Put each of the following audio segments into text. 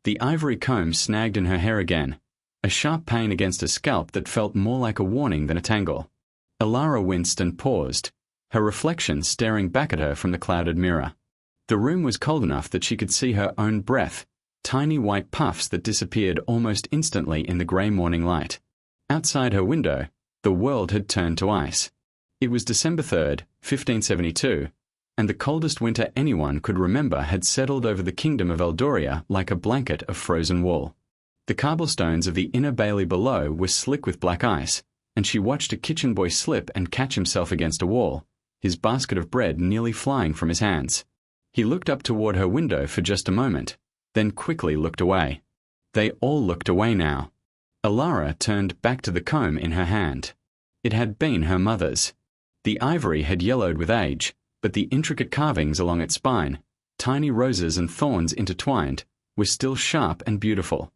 The ivory comb snagged in her hair again, a sharp pain against a scalp that felt more like a warning than a tangle. Elara winced and paused, her reflection staring back at her from the clouded mirror. The room was cold enough that she could see her own breath, tiny white puffs that disappeared almost instantly in the grey morning light. Outside her window, the world had turned to ice. It was December 3rd, 1572, and the coldest winter anyone could remember had settled over the kingdom of Eldoria like a blanket of frozen wool. The cobblestones of the inner bailey below were slick with black ice, and she watched a kitchen boy slip and catch himself against a wall, his basket of bread nearly flying from his hands. He looked up toward her window for just a moment, then quickly looked away. They all looked away now. Elara turned back to the comb in her hand. It had been her mother's. The ivory had yellowed with age, but the intricate carvings along its spine, tiny roses and thorns intertwined, were still sharp and beautiful.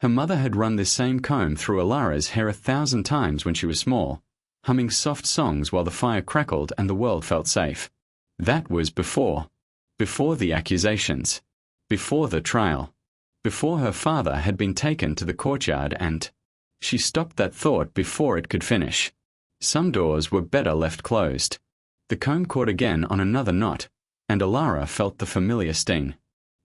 Her mother had run this same comb through Elara's hair 1,000 times when she was small, humming soft songs while the fire crackled and the world felt safe. That was before the accusations, before the trial, before her father had been taken to the courtyard and... She stopped that thought before it could finish. Some doors were better left closed. The comb caught again on another knot, and Elara felt the familiar sting.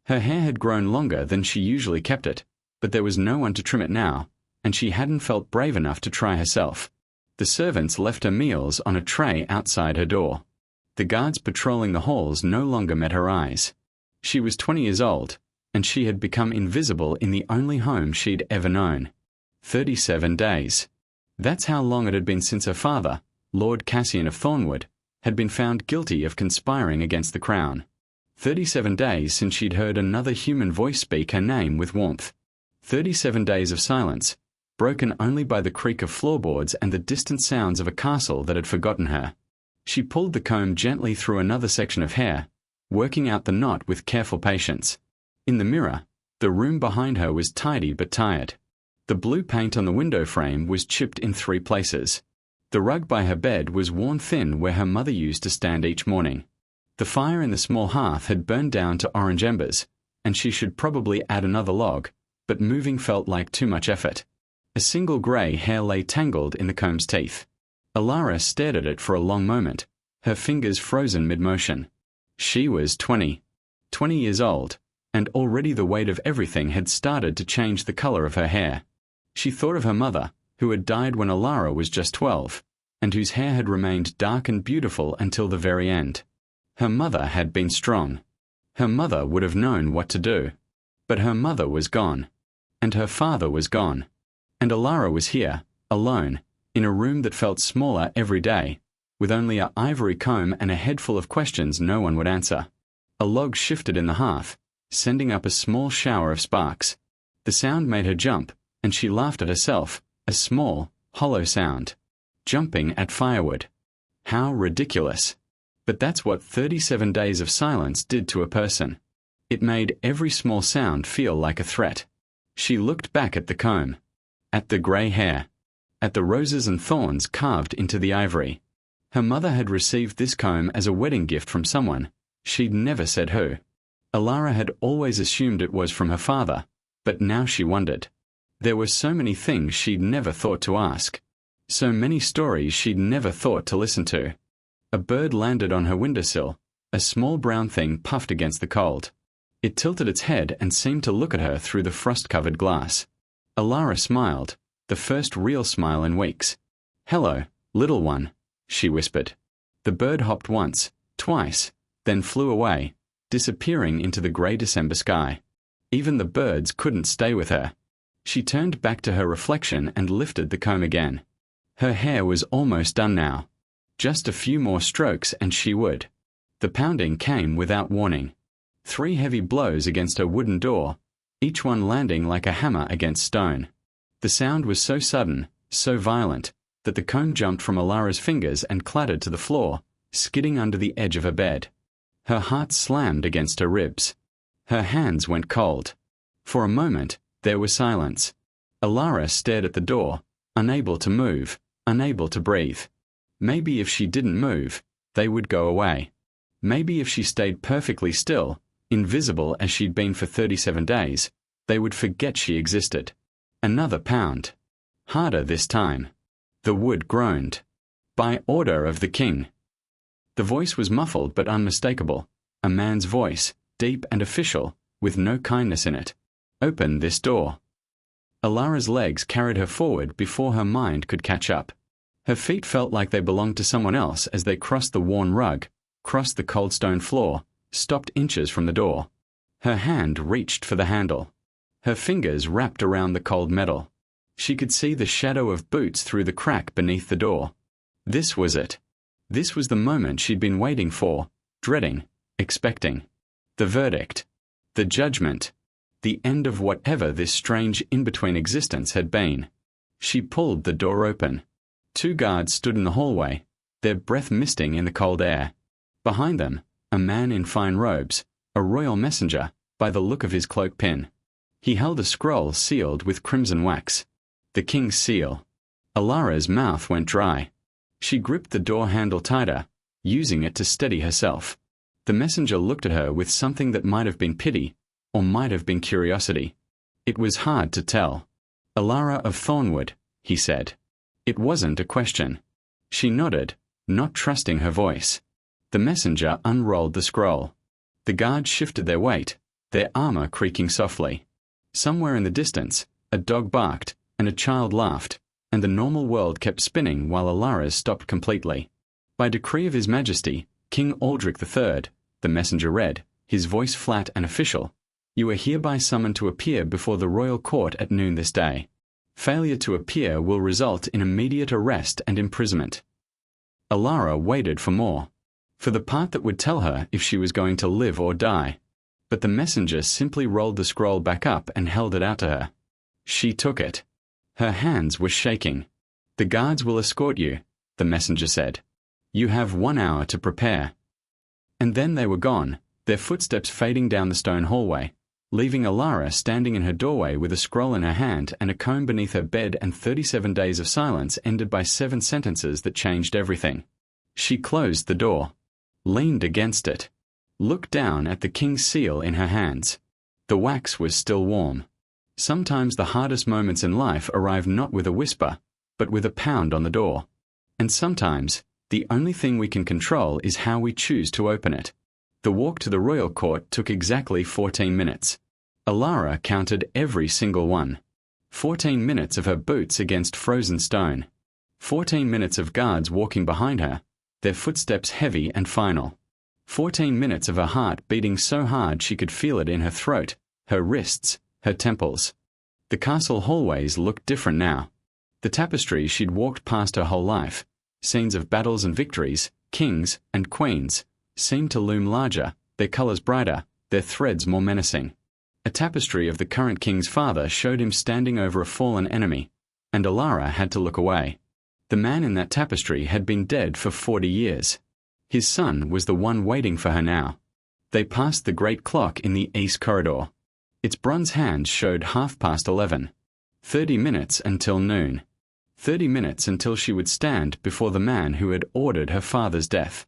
Her hair had grown longer than she usually kept it, but there was no one to trim it now, and she hadn't felt brave enough to try herself. The servants left her meals on a tray outside her door. The guards patrolling the halls no longer met her eyes. She was 20 years old, and she had become invisible in the only home she'd ever known. 37 days. That's how long it had been since her father, Lord Cassian of Thornwood, had been found guilty of conspiring against the crown. 37 days since she'd heard another human voice speak her name with warmth. 37 days of silence, broken only by the creak of floorboards and the distant sounds of a castle that had forgotten her. She pulled the comb gently through another section of hair, working out the knot with careful patience. In the mirror, the room behind her was tidy but tired. The blue paint on the window frame was chipped in 3 places. The rug by her bed was worn thin where her mother used to stand each morning. The fire in the small hearth had burned down to orange embers, and she should probably add another log, but moving felt like too much effort. A single grey hair lay tangled in the comb's teeth. Elara stared at it for a long moment, her fingers frozen mid-motion. She was 20 years old, and already the weight of everything had started to change the colour of her hair. She thought of her mother, who had died when Elara was just 12, and whose hair had remained dark and beautiful until the very end. Her mother had been strong. Her mother would have known what to do. But her mother was gone. And her father was gone. And Elara was here, alone, in a room that felt smaller every day, with only an ivory comb and a head full of questions no one would answer. A log shifted in the hearth, sending up a small shower of sparks. The sound made her jump, and she laughed at herself, a small, hollow sound. Jumping at firewood. How ridiculous. But that's what 37 days of silence did to a person. It made every small sound feel like a threat. She looked back at the comb, at the grey hair, at the roses and thorns carved into the ivory. Her mother had received this comb as a wedding gift from someone. She'd never said who. Elara had always assumed it was from her father, but now she wondered. There were so many things she'd never thought to ask. So many stories she'd never thought to listen to. A bird landed on her windowsill, a small brown thing puffed against the cold. It tilted its head and seemed to look at her through the frost-covered glass. Elara smiled, the first real smile in weeks. "Hello, little one," she whispered. The bird hopped once, twice, then flew away, disappearing into the grey December sky. Even the birds couldn't stay with her. She turned back to her reflection and lifted the comb again. Her hair was almost done now. Just a few more strokes and she would. The pounding came without warning. 3 heavy blows against her wooden door, each one landing like a hammer against stone. The sound was so sudden, so violent, that the comb jumped from Elara's fingers and clattered to the floor, skidding under the edge of her bed. Her heart slammed against her ribs. Her hands went cold. For a moment, there was silence. Elara stared at the door, unable to move, unable to breathe. Maybe if she didn't move, they would go away. Maybe if she stayed perfectly still, invisible as she'd been for 37 days, They would forget she existed. Another pound. Harder this time. The wood groaned. By order of the king. The voice was muffled but unmistakable. A man's voice, deep and official, with no kindness in it. Open this door. Elara's legs carried her forward before her mind could catch up. Her feet felt like they belonged to someone else as they crossed the worn rug, crossed the cold stone floor, stopped inches from the door. Her hand reached for the handle. Her fingers wrapped around the cold metal. She could see the shadow of boots through the crack beneath the door. This was it. This was the moment she'd been waiting for, dreading, expecting. The verdict. The judgment. The end of whatever this strange in-between existence had been. She pulled the door open. 2 guards stood in the hallway, their breath misting in the cold air. Behind them, a man in fine robes, a royal messenger, by the look of his cloak pin. He held a scroll sealed with crimson wax. The king's seal. Elara's mouth went dry. She gripped the door handle tighter, using it to steady herself. The messenger looked at her with something that might have been pity, or might have been curiosity. It was hard to tell. Elara of Thornwood, he said. It wasn't a question. She nodded, not trusting her voice. The messenger unrolled the scroll. The guards shifted their weight, their armor creaking softly. Somewhere in the distance, a dog barked, and a child laughed, and the normal world kept spinning while Elara's stopped completely. By decree of His Majesty, King Aldrich III, the messenger read, his voice flat and official, you are hereby summoned to appear before the royal court at noon this day. Failure to appear will result in immediate arrest and imprisonment. Elara waited for more. For the part that would tell her if she was going to live or die. But the messenger simply rolled the scroll back up and held it out to her. She took it. Her hands were shaking. The guards will escort you, the messenger said. You have 1 hour to prepare. And then they were gone, their footsteps fading down the stone hallway, leaving Elara standing in her doorway with a scroll in her hand and a comb beneath her bed, and 37 days of silence ended by 7 sentences that changed everything. She closed the door, leaned against it, looked down at the king's seal in her hands. The wax was still warm. Sometimes the hardest moments in life arrive not with a whisper, but with a pound on the door. And sometimes, the only thing we can control is how we choose to open it. The walk to the royal court took exactly 14 minutes. Elara counted every single one. 14 minutes of her boots against frozen stone. 14 minutes of guards walking behind her, their footsteps heavy and final. 14 minutes of her heart beating so hard she could feel it in her throat, her wrists, her temples. The castle hallways looked different now. The tapestries she'd walked past her whole life, scenes of battles and victories, kings and queens, seemed to loom larger, their colours brighter, their threads more menacing. A tapestry of the current king's father showed him standing over a fallen enemy, and Elara had to look away. The man in that tapestry had been dead for 40 years. His son was the one waiting for her now. They passed the great clock in the east corridor. Its bronze hands showed 11:30. 30 minutes until noon. 30 minutes until she would stand before the man who had ordered her father's death.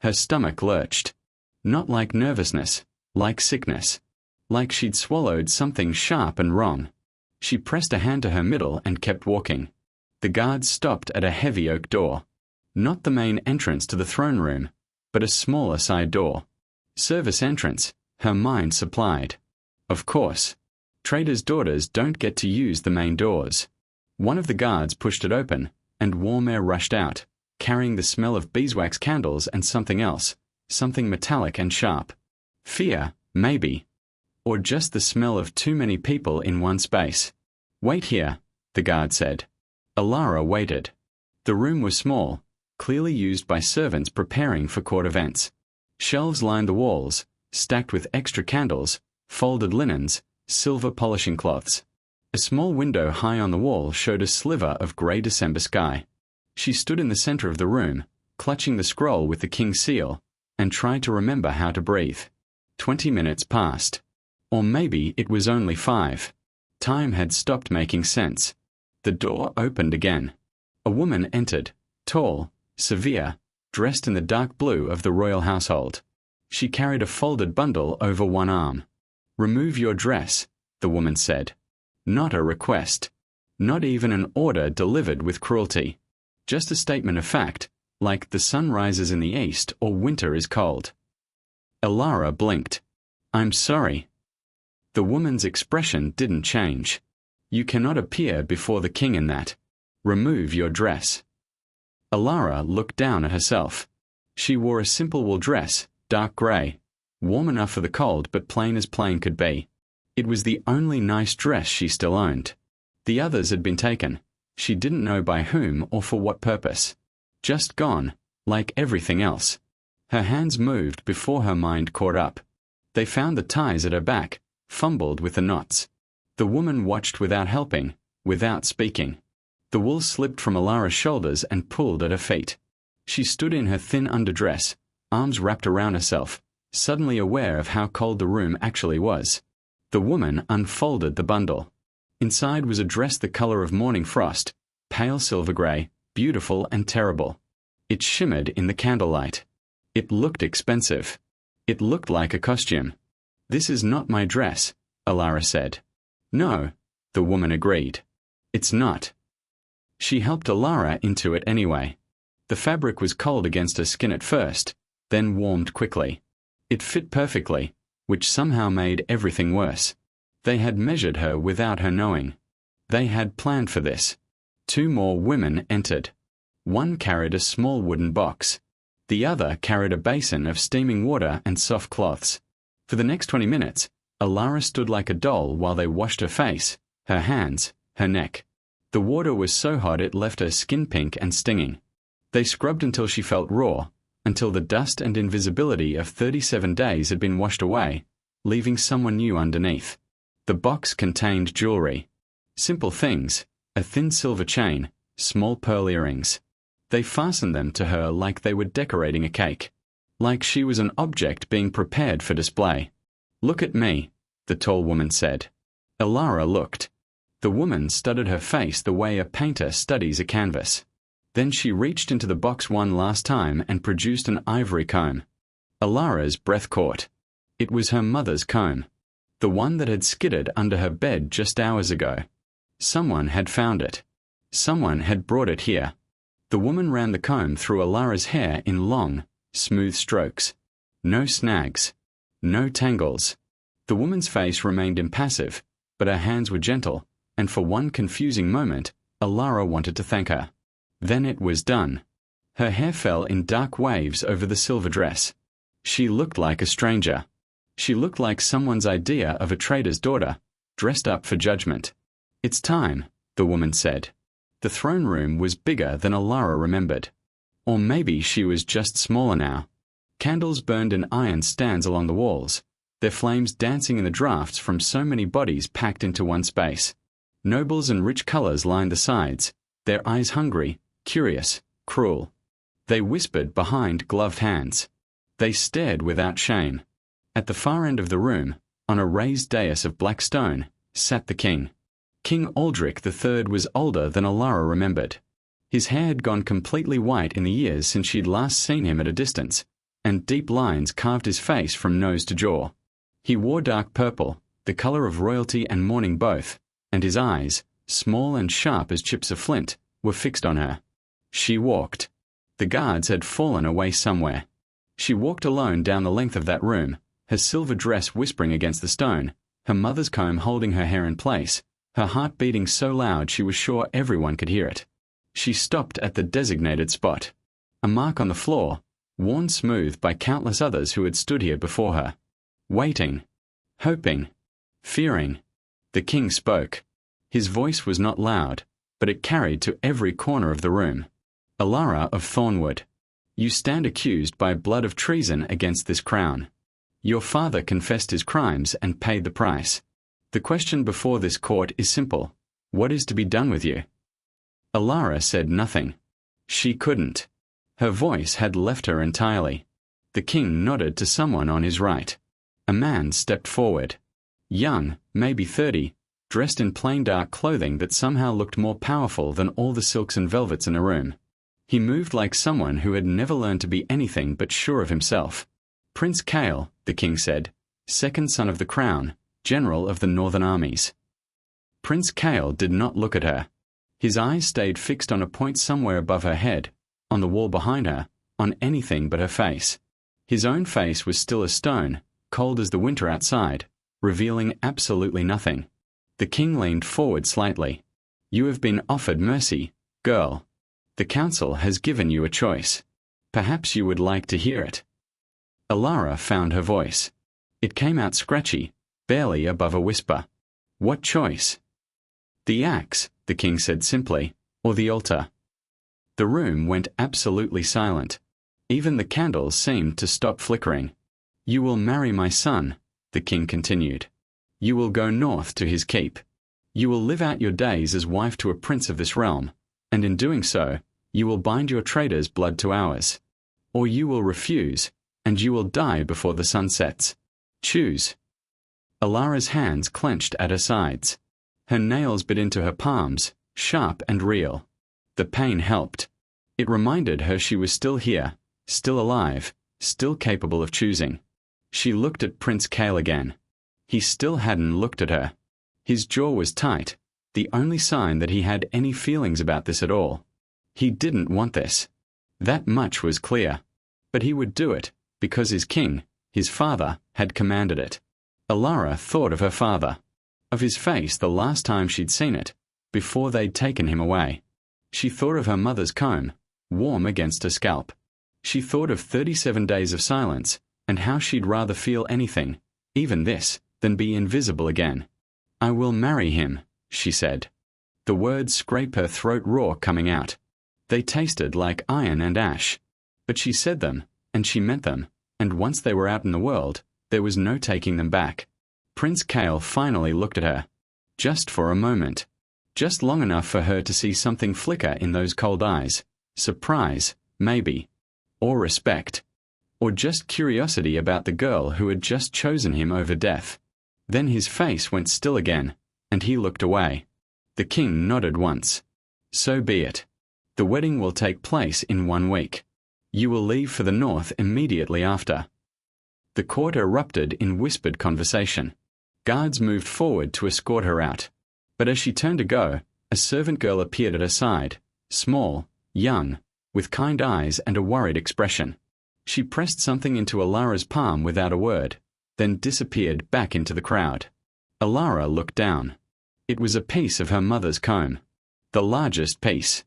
Her stomach lurched. Not like nervousness, like sickness. Like she'd swallowed something sharp and wrong. She pressed a hand to her middle and kept walking. The guards stopped at a heavy oak door. Not the main entrance to the throne room, but a smaller side door. Service entrance, her mind supplied. Of course. Traders' daughters don't get to use the main doors. One of the guards pushed it open, and warm air rushed out, carrying the smell of beeswax candles and something else, something metallic and sharp. Fear, maybe. Or just the smell of too many people in one space. Wait here, the guard said. Elara waited. The room was small, clearly used by servants preparing for court events. Shelves lined the walls, stacked with extra candles, folded linens, silver polishing cloths. A small window high on the wall showed a sliver of grey December sky. She stood in the centre of the room, clutching the scroll with the king's seal, and tried to remember how to breathe. 20 minutes passed. Or maybe it was only 5. Time had stopped making sense. The door opened again. A woman entered, tall, severe, dressed in the dark blue of the royal household. She carried a folded bundle over one arm. Remove your dress, the woman said. Not a request. Not even an order delivered with cruelty. Just a statement of fact, like the sun rises in the east or winter is cold. Elara blinked. I'm sorry. The woman's expression didn't change. You cannot appear before the king in that. Remove your dress. Elara looked down at herself. She wore a simple wool dress, dark grey, warm enough for the cold but plain as plain could be. It was the only nice dress she still owned. The others had been taken. She didn't know by whom or for what purpose. Just gone, like everything else. Her hands moved before her mind caught up. They found the ties at her back, fumbled with the knots. The woman watched without helping, without speaking. The wool slipped from Elara's shoulders and pulled at her feet. She stood in her thin underdress, arms wrapped around herself, suddenly aware of how cold the room actually was. The woman unfolded the bundle. Inside was a dress the color of morning frost, pale silver grey, beautiful and terrible. It shimmered in the candlelight. It looked expensive. It looked like a costume. This is not my dress, Elara said. No, the woman agreed. It's not. She helped Elara into it anyway. The fabric was cold against her skin at first, then warmed quickly. It fit perfectly, which somehow made everything worse. They had measured her without her knowing. They had planned for this. 2 more women entered. One carried a small wooden box. The other carried a basin of steaming water and soft cloths. For the next 20 minutes, Elara stood like a doll while they washed her face, her hands, her neck. The water was so hot it left her skin pink and stinging. They scrubbed until she felt raw, until the dust and invisibility of 37 days had been washed away, leaving someone new underneath. The box contained jewelry. Simple things, a thin silver chain, small pearl earrings. They fastened them to her like they were decorating a cake, like she was an object being prepared for display. Look at me, the tall woman said. Elara looked. The woman studied her face the way a painter studies a canvas. Then she reached into the box one last time and produced an ivory comb. Elara's breath caught. It was her mother's comb. The one that had skidded under her bed just hours ago. Someone had found it. Someone had brought it here. The woman ran the comb through Elara's hair in long, smooth strokes. No snags. No tangles. The woman's face remained impassive, but her hands were gentle, and for one confusing moment, Elara wanted to thank her. Then it was done. Her hair fell in dark waves over the silver dress. She looked like a stranger. She looked like someone's idea of a trader's daughter, dressed up for judgment. It's time, the woman said. The throne room was bigger than Elara remembered. Or maybe she was just smaller now. Candles burned in iron stands along the walls, their flames dancing in the drafts from so many bodies packed into one space. Nobles and rich colors lined the sides, their eyes hungry, curious, cruel. They whispered behind gloved hands. They stared without shame. At the far end of the room, on a raised dais of black stone, sat the king. King Aldrich III was older than Elara remembered. His hair had gone completely white in the years since she'd last seen him at a distance, and deep lines carved his face from nose to jaw. He wore dark purple, the color of royalty and mourning both, and his eyes, small and sharp as chips of flint, were fixed on her. She walked. The guards had fallen away somewhere. She walked alone down the length of that room, her silver dress whispering against the stone, her mother's comb holding her hair in place, her heart beating so loud she was sure everyone could hear it. She stopped at the designated spot. A mark on the floor, worn smooth by countless others who had stood here before her. Waiting. Hoping. Fearing. The king spoke. His voice was not loud, but it carried to every corner of the room. Elara of Thornwood, you stand accused by blood of treason against this crown. Your father confessed his crimes and paid the price. The question before this court is simple. What is to be done with you? Elara said nothing. She couldn't. Her voice had left her entirely. The king nodded to someone on his right. A man stepped forward. Young, maybe 30, dressed in plain dark clothing that somehow looked more powerful than all the silks and velvets in a room. He moved like someone who had never learned to be anything but sure of himself. Prince Kael, the king said, second son of the crown, general of the northern armies. Prince Kael did not look at her. His eyes stayed fixed on a point somewhere above her head, on the wall behind her, on anything but her face. His own face was still as stone, cold as the winter outside, revealing absolutely nothing. The king leaned forward slightly. "You have been offered mercy, girl. The council has given you a choice. Perhaps you would like to hear it." Elara found her voice. It came out scratchy, barely above a whisper. "What choice?" "The axe," the king said simply, "or the altar." The room went absolutely silent. Even the candles seemed to stop flickering. "You will marry my son," the king continued. "You will go north to his keep. You will live out your days as wife to a prince of this realm, and in doing so, you will bind your traitor's blood to ours. Or you will refuse, and you will die before the sun sets. Choose." Elara's hands clenched at her sides. Her nails bit into her palms, sharp and real. The pain helped. It reminded her she was still here, still alive, still capable of choosing. She looked at Prince Kael again. He still hadn't looked at her. His jaw was tight, the only sign that he had any feelings about this at all. He didn't want this. That much was clear. But he would do it, because his king, his father, had commanded it. Elara thought of her father, of his face the last time she'd seen it, before they'd taken him away. She thought of her mother's comb, warm against her scalp. She thought of 37 days of silence, and how she'd rather feel anything, even this, than be invisible again. "I will marry him," she said. The words scraped her throat raw coming out. They tasted like iron and ash. But she said them, and she meant them, and once they were out in the world, there was no taking them back. Prince Kael finally looked at her. Just for a moment. Just long enough for her to see something flicker in those cold eyes. Surprise, maybe. Or respect. Or just curiosity about the girl who had just chosen him over death. Then his face went still again, and he looked away. The king nodded once. "So be it. The wedding will take place in 1 week. You will leave for the north immediately after." The court erupted in whispered conversation. Guards moved forward to escort her out. But as she turned to go, a servant girl appeared at her side, small, young, with kind eyes and a worried expression. She pressed something into Elara's palm without a word, then disappeared back into the crowd. Elara looked down. It was a piece of her mother's comb. The largest piece.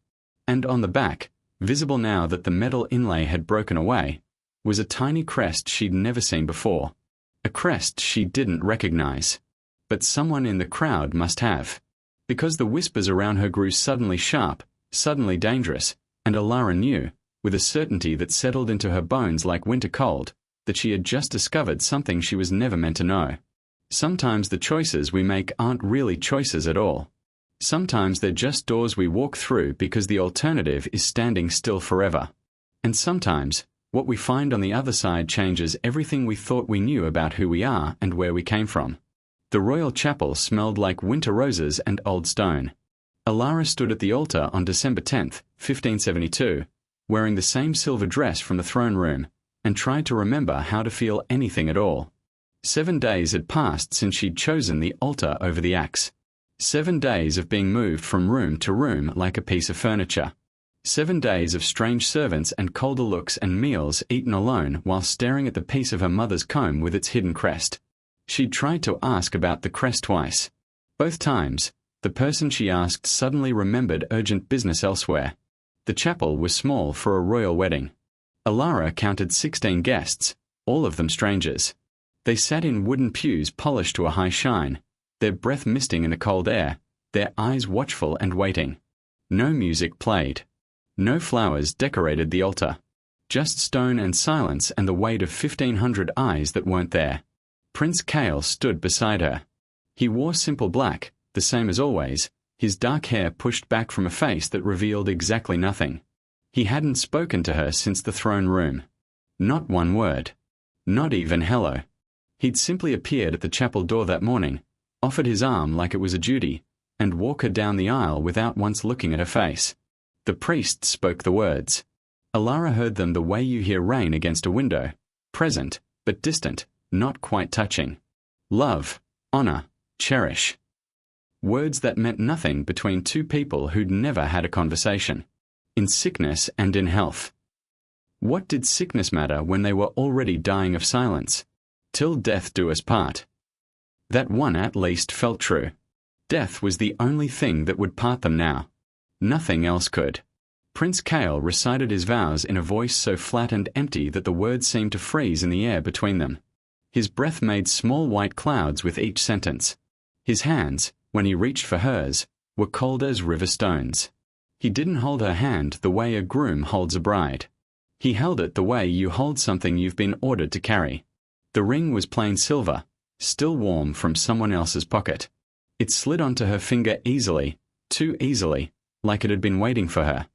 And on the back, visible now that the metal inlay had broken away, was a tiny crest she'd never seen before. A crest she didn't recognize. But someone in the crowd must have. Because the whispers around her grew suddenly sharp, suddenly dangerous, and Elara knew, with a certainty that settled into her bones like winter cold, that she had just discovered something she was never meant to know. Sometimes the choices we make aren't really choices at all. Sometimes they're just doors we walk through because the alternative is standing still forever. And sometimes, what we find on the other side changes everything we thought we knew about who we are and where we came from. The royal chapel smelled like winter roses and old stone. Elara stood at the altar on December 10th, 1572, wearing the same silver dress from the throne room, and tried to remember how to feel anything at all. 7 days had passed since she'd chosen the altar over the axe. 7 days of being moved from room to room like a piece of furniture. 7 days of strange servants and colder looks and meals eaten alone while staring at the piece of her mother's comb with its hidden crest. She'd tried to ask about the crest twice. Both times, the person she asked suddenly remembered urgent business elsewhere. The chapel was small for a royal wedding. Elara counted 16 guests, all of them strangers. They sat in wooden pews polished to a high shine, their breath misting in the cold air, their eyes watchful and waiting. No music played. No flowers decorated the altar. Just stone and silence and the weight of 1,500 eyes that weren't there. Prince Kael stood beside her. He wore simple black, the same as always, his dark hair pushed back from a face that revealed exactly nothing. He hadn't spoken to her since the throne room. Not one word. Not even hello. He'd simply appeared at the chapel door that morning, offered his arm like it was a duty, and walked her down the aisle without once looking at her face. The priest spoke the words. Elara heard them the way you hear rain against a window, present, but distant, not quite touching. Love, honor, cherish. Words that meant nothing between two people who'd never had a conversation. In sickness and in health. What did sickness matter when they were already dying of silence? Till death do us part. That one at least felt true. Death was the only thing that would part them now. Nothing else could. Prince Kael recited his vows in a voice so flat and empty that the words seemed to freeze in the air between them. His breath made small white clouds with each sentence. His hands, when he reached for hers, were cold as river stones. He didn't hold her hand the way a groom holds a bride. He held it the way you hold something you've been ordered to carry. The ring was plain silver, still warm from someone else's pocket. It slid onto her finger easily, too easily, like it had been waiting for her.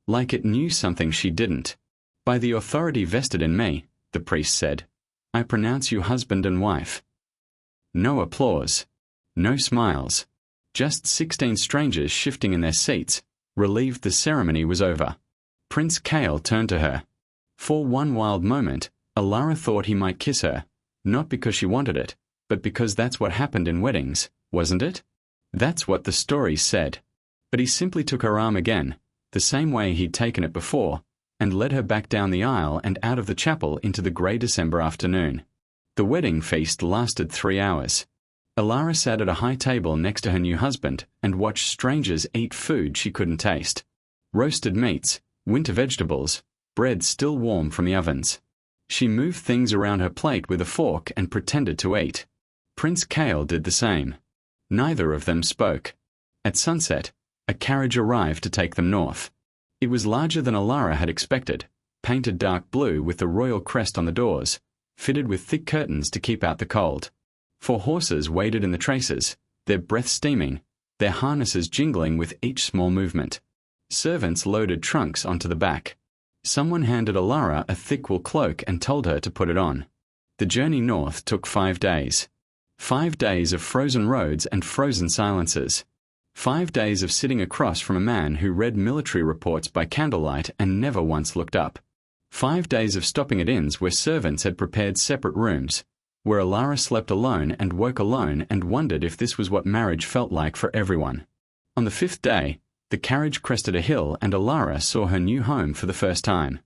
Like it knew something she didn't. By the authority vested in me, the priest said, I pronounce you husband and wife. No applause. No smiles. Just 16 strangers shifting in their seats, relieved the ceremony was over. Prince Kael turned to her. For one wild moment, Elara thought he might kiss her, not because she wanted it, but because that's what happened in weddings, wasn't it? That's what the story said. But he simply took her arm again, the same way he'd taken it before, and led her back down the aisle and out of the chapel into the grey December afternoon. The wedding feast lasted 3 hours. Elara sat at a high table next to her new husband and watched strangers eat food she couldn't taste. Roasted meats, winter vegetables, bread still warm from the ovens. She moved things around her plate with a fork and pretended to eat. Prince Kael did the same. Neither of them spoke. At sunset, a carriage arrived to take them north. It was larger than Elara had expected, painted dark blue with the royal crest on the doors, fitted with thick curtains to keep out the cold. 4 horses waited in the traces, their breath steaming, their harnesses jingling with each small movement. Servants loaded trunks onto the back. Someone handed Elara a thick wool cloak and told her to put it on. The journey north took 5 days. 5 days of frozen roads and frozen silences. 5 days of sitting across from a man who read military reports by candlelight and never once looked up. 5 days of stopping at inns where servants had prepared separate rooms, where Elara slept alone and woke alone and wondered if this was what marriage felt like for everyone. On the 5th day, the carriage crested a hill and Elara saw her new home for the first time.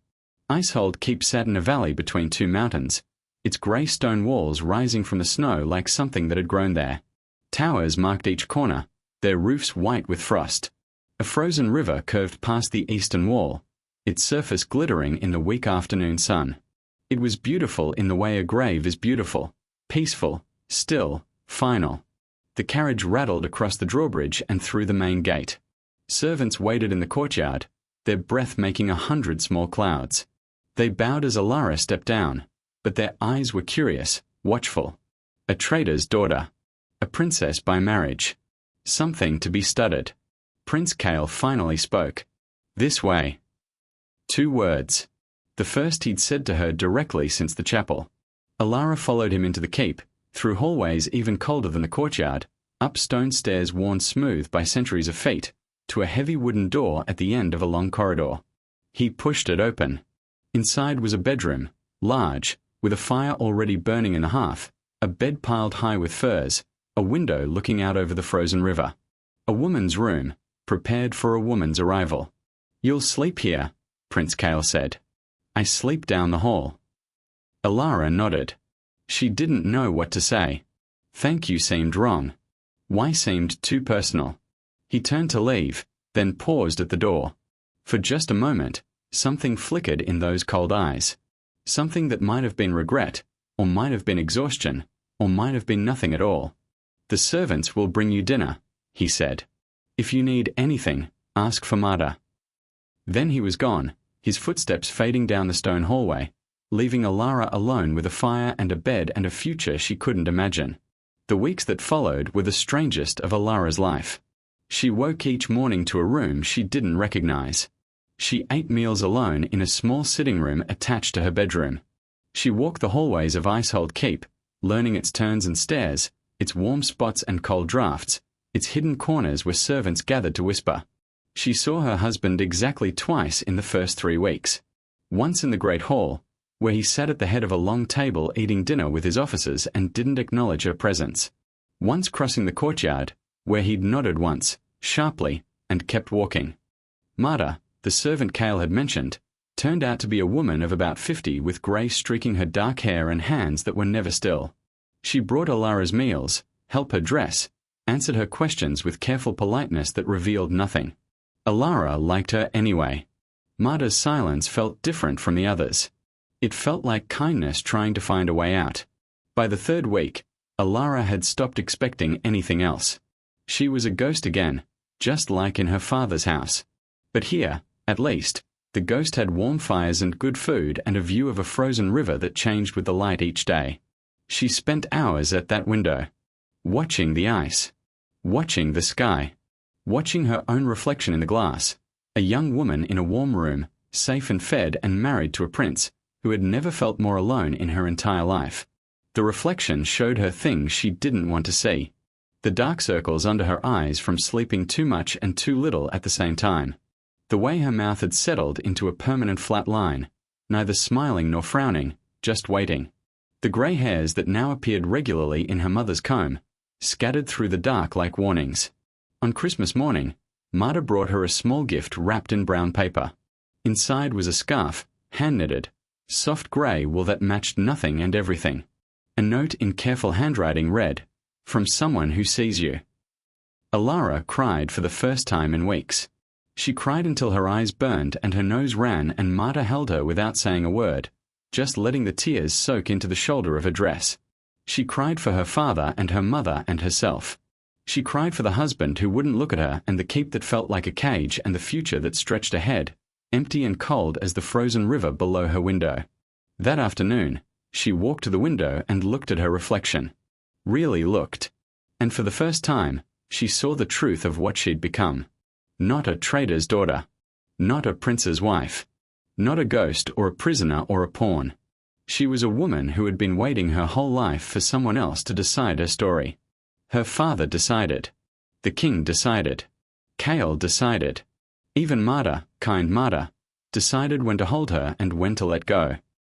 Icehold Keep sat in a valley between 2 mountains, its grey stone walls rising from the snow like something that had grown there. Towers marked each corner, their roofs white with frost. A frozen river curved past the eastern wall, its surface glittering in the weak afternoon sun. It was beautiful in the way a grave is beautiful, peaceful, still, final. The carriage rattled across the drawbridge and through the main gate. Servants waited in the courtyard, their breath making 100 small clouds. They bowed as Elara stepped down, but their eyes were curious, watchful. A trader's daughter. A princess by marriage. Something to be studied. Prince Kael finally spoke. This way. 2 words. The first he'd said to her directly since the chapel. Elara followed him into the keep, through hallways even colder than the courtyard, up stone stairs worn smooth by centuries of feet, to a heavy wooden door at the end of a long corridor. He pushed it open. Inside was a bedroom, large, with a fire already burning in the hearth, a bed piled high with furs, a window looking out over the frozen river. A woman's room, prepared for a woman's arrival. You'll sleep here, Prince Kael said. I sleep down the hall. Elara nodded. She didn't know what to say. Thank you seemed wrong. Why seemed too personal. He turned to leave, then paused at the door. For just a moment, something flickered in those cold eyes. Something that might have been regret, or might have been exhaustion, or might have been nothing at all. The servants will bring you dinner, he said. If you need anything, ask for Mada. Then he was gone, his footsteps fading down the stone hallway, leaving Elara alone with a fire and a bed and a future she couldn't imagine. The weeks that followed were the strangest of Elara's life. She woke each morning to a room she didn't recognize. She ate meals alone in a small sitting room attached to her bedroom. She walked the hallways of Icehold Keep, learning its turns and stairs, its warm spots and cold drafts, its hidden corners where servants gathered to whisper. She saw her husband exactly twice in the first 3 weeks. Once in the great hall, where he sat at the head of a long table eating dinner with his officers and didn't acknowledge her presence. once crossing the courtyard, where he'd nodded once, sharply, and kept walking. Marta, the servant Kael had mentioned, turned out to be a woman of about 50 with grey streaking her dark hair and hands that were never still. She brought Elara's meals, helped her dress, answered her questions with careful politeness that revealed nothing. Elara liked her anyway. Marta's silence felt different from the others. It felt like kindness trying to find a way out. By the third week, Elara had stopped expecting anything else. She was a ghost again, just like in her father's house. But here, at least, the ghost had warm fires and good food and a view of a frozen river that changed with the light each day. She spent hours at that window, watching the ice, watching the sky, watching her own reflection in the glass, a young woman in a warm room, safe and fed and married to a prince, who had never felt more alone in her entire life. The reflection showed her things she didn't want to see. The dark circles under her eyes from sleeping too much and too little at the same time. The way her mouth had settled into a permanent flat line, neither smiling nor frowning, just waiting. The grey hairs that now appeared regularly in her mother's comb, scattered through the dark like warnings. On Christmas morning, Marta brought her a small gift wrapped in brown paper. Inside was a scarf, hand-knitted, soft grey wool that matched nothing and everything. A note in careful handwriting read, "From someone who sees you." Elara cried for the first time in weeks. She cried until her eyes burned and her nose ran, and Marta held her without saying a word, just letting the tears soak into the shoulder of her dress. She cried for her father and her mother and herself. She cried for the husband who wouldn't look at her and the keep that felt like a cage and the future that stretched ahead, empty and cold as the frozen river below her window. That afternoon, she walked to the window and looked at her reflection. Really looked. And for the first time, she saw the truth of what she'd become. Not a trader's daughter. Not a prince's wife. Not a ghost or a prisoner or a pawn. She was a woman who had been waiting her whole life for someone else to decide her story. Her father decided. The king decided. Kael decided. Even Marta, kind Marta, decided when to hold her and when to let go.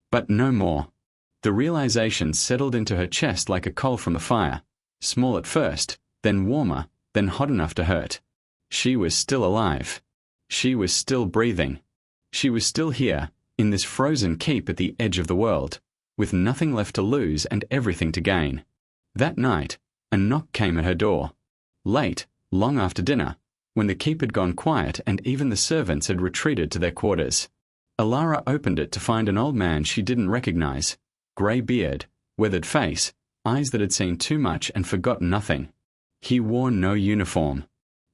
But no more. The realization settled into her chest like a coal from the fire, small at first, then warmer, then hot enough to hurt. She was still alive. She was still breathing. She was still here, in this frozen keep at the edge of the world, with nothing left to lose and everything to gain. That night, a knock came at her door. Late, long after dinner, when the keep had gone quiet and even the servants had retreated to their quarters. Elara opened it to find an old man she didn't recognize, grey beard, weathered face, eyes that had seen too much and forgotten nothing. He wore no uniform.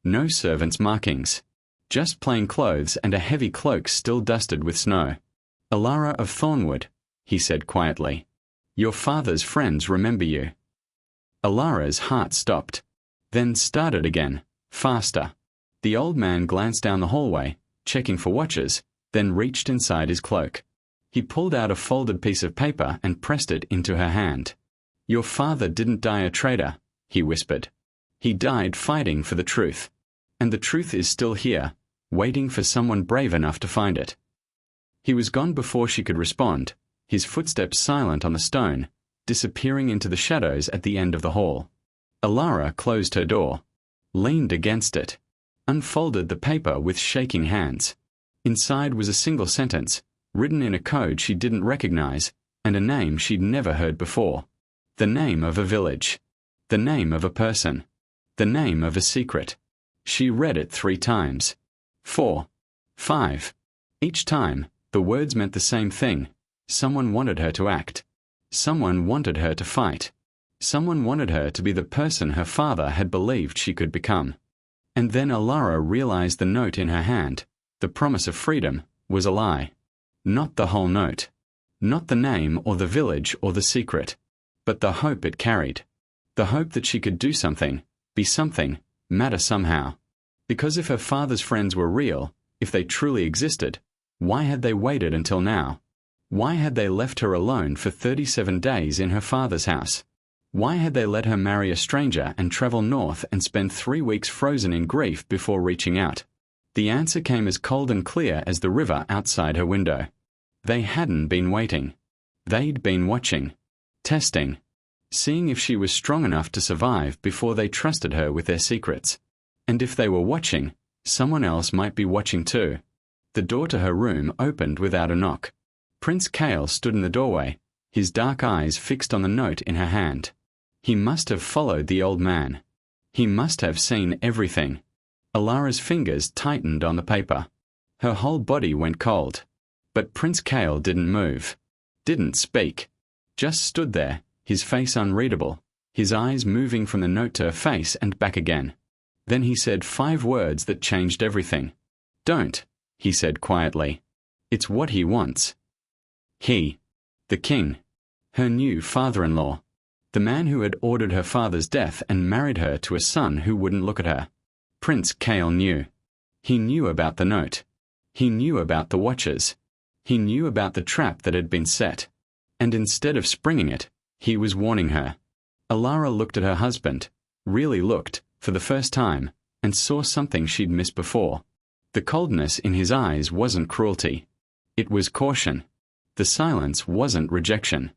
No servant's markings. Just plain clothes and a heavy cloak still dusted with snow. "Elara of Thornwood," he said quietly. "Your father's friends remember you." Elara's heart stopped, then started again, faster. The old man glanced down the hallway, checking for watches, then reached inside his cloak. He pulled out a folded piece of paper and pressed it into her hand. "Your father didn't die a traitor," he whispered. "He died fighting for the truth. And the truth is still here, waiting for someone brave enough to find it." He was gone before she could respond, his footsteps silent on the stone, disappearing into the shadows at the end of the hall. Elara closed her door, leaned against it, unfolded the paper with shaking hands. Inside was a single sentence, written in a code she didn't recognize, and a name she'd never heard before. The name of a village. The name of a person. The name of a secret. She read it 3 times. 4. 5. Each time, the words meant the same thing. Someone wanted her to act. Someone wanted her to fight. Someone wanted her to be the person her father had believed she could become. And then Elara realized the note in her hand, the promise of freedom, was a lie. Not the whole note. Not the name or the village or the secret. But the hope it carried. The hope that she could do something, be something, matter somehow. Because if her father's friends were real, if they truly existed, why had they waited until now? Why had they left her alone for 37 days in her father's house? Why had they let her marry a stranger and travel north and spend 3 weeks frozen in grief before reaching out? The answer came as cold and clear as the river outside her window. They hadn't been waiting. They'd been watching, testing, seeing if she was strong enough to survive before they trusted her with their secrets. And if they were watching, someone else might be watching too. The door to her room opened without a knock. Prince Kael stood in the doorway, his dark eyes fixed on the note in her hand. He must have followed the old man. He must have seen everything. Elara's fingers tightened on the paper. Her whole body went cold. But Prince Kael didn't move. Didn't speak. Just stood there, his face unreadable, his eyes moving from the note to her face and back again. Then he said 5 words that changed everything. "Don't," he said quietly. "It's what he wants." He. The king. Her new father-in-law. The man who had ordered her father's death and married her to a son who wouldn't look at her. Prince Kael knew. He knew about the note. He knew about the watchers. He knew about the trap that had been set. And instead of springing it, he was warning her. Elara looked at her husband, really looked, for the first time, and saw something she'd missed before. The coldness in his eyes wasn't cruelty. It was caution. The silence wasn't rejection.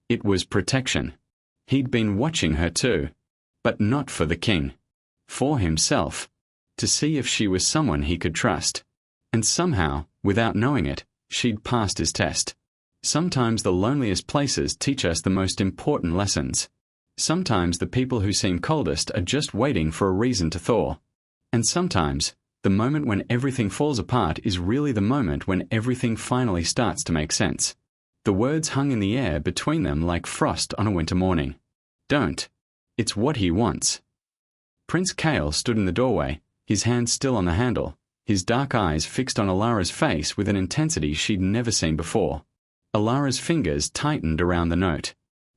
It was protection. He'd been watching her too. But not for the king. For himself. To see if she was someone he could trust. And somehow, without knowing it, she'd passed his test. Sometimes the loneliest places teach us the most important lessons. Sometimes the people who seem coldest are just waiting for a reason to thaw. And sometimes, the moment when everything falls apart is really the moment when everything finally starts to make sense. The words hung in the air between them like frost on a winter morning. Don't. It's what he wants. Prince Kael stood in the doorway, his hand still on the handle, his dark eyes fixed on Elara's face with an intensity she'd never seen before. Elara's fingers tightened around the note.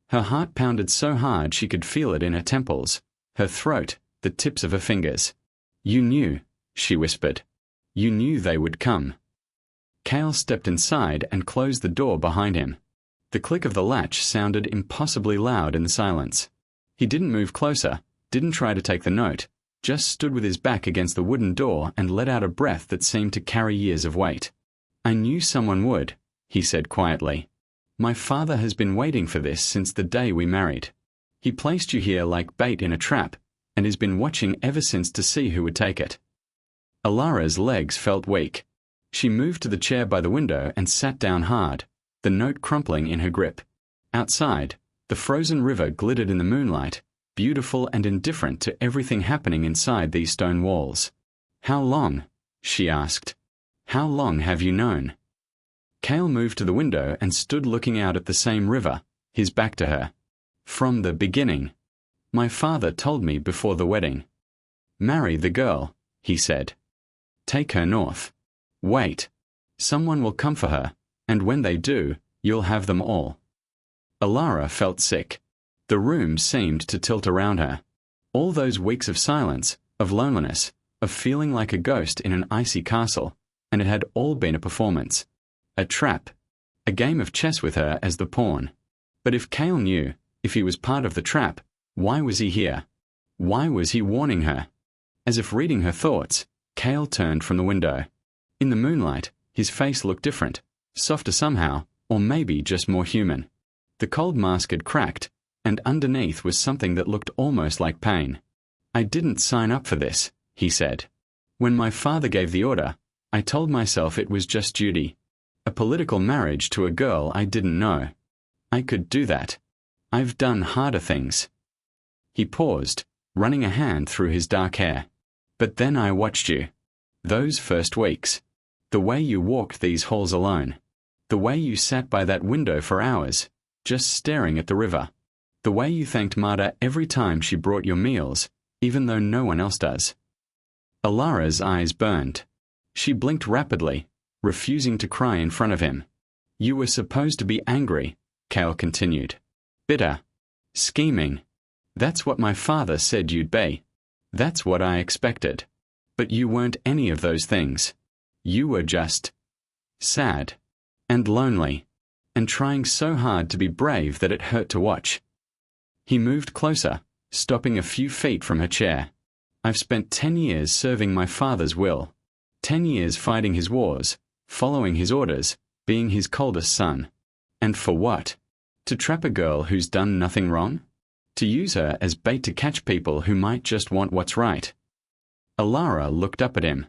Her heart pounded so hard she could feel it in her temples, her throat, the tips of her fingers. "You knew," she whispered. "You knew they would come." Kael stepped inside and closed the door behind him. The click of the latch sounded impossibly loud in the silence. He didn't move closer, didn't try to take the note, just stood with his back against the wooden door and let out a breath that seemed to carry years of weight. "I knew someone would," he said quietly. "My father has been waiting for this since the day we married. He placed you here like bait in a trap, and has been watching ever since to see who would take it." Elara's legs felt weak. She moved to the chair by the window and sat down hard, the note crumpling in her grip. Outside, the frozen river glittered in the moonlight, beautiful and indifferent to everything happening inside these stone walls. "How long?" she asked. "How long have you known?" Kael moved to the window and stood looking out at the same river, his back to her. "From the beginning. My father told me before the wedding. Marry the girl," he said. "Take her north. Wait. Someone will come for her, and when they do, you'll have them all." Elara felt sick. The room seemed to tilt around her. All those weeks of silence, of loneliness, of feeling like a ghost in an icy castle, and it had all been a performance. A trap. A game of chess with her as the pawn. But if Kael knew, if he was part of the trap, why was he here? Why was he warning her? As if reading her thoughts, Kael turned from the window. In the moonlight, his face looked different, softer somehow, or maybe just more human. The cold mask had cracked, and underneath was something that looked almost like pain. "I didn't sign up for this," he said. "When my father gave the order, I told myself it was just duty. A political marriage to a girl I didn't know. I could do that. I've done harder things." He paused, running a hand through his dark hair. "But then I watched you. Those first weeks. The way you walked these halls alone. The way you sat by that window for hours, just staring at the river. The way you thanked Marta every time she brought your meals, even though no one else does." Elara's eyes burned. She blinked rapidly, refusing to cry in front of him. "You were supposed to be angry," Kael continued. "Bitter. Scheming. That's what my father said you'd be. That's what I expected. But you weren't any of those things. You were just sad and lonely, and trying so hard to be brave that it hurt to watch." He moved closer, stopping a few feet from her chair. "I've spent 10 years serving my father's will. 10 years fighting his wars, following his orders, being his coldest son. And for what? To trap a girl who's done nothing wrong? to use her as bait to catch people who might just want what's right. Elara looked up at him.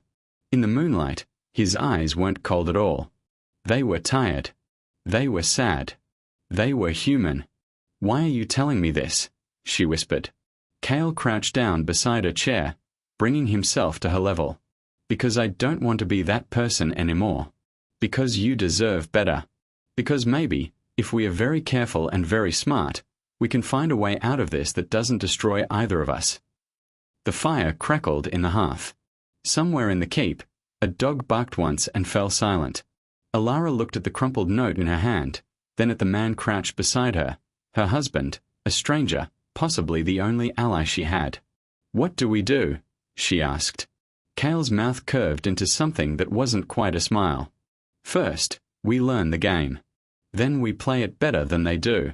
In the moonlight, his eyes weren't cold at all. They were tired. They were sad. They were human. "Why are you telling me this?" she whispered. Kael crouched down beside her chair, bringing himself to her level. "Because I don't want to be that person anymore. Because you deserve better. Because maybe, if we are very careful and very smart, we can find a way out of this that doesn't destroy either of us." The fire crackled in the hearth. Somewhere in the keep, a dog barked once and fell silent. Elara looked at the crumpled note in her hand, then at the man crouched beside her, her husband, a stranger, possibly the only ally she had. "What do we do?" she asked. Kael's mouth curved into something that wasn't quite a smile. "First, we learn the game. Then we play it better than they do."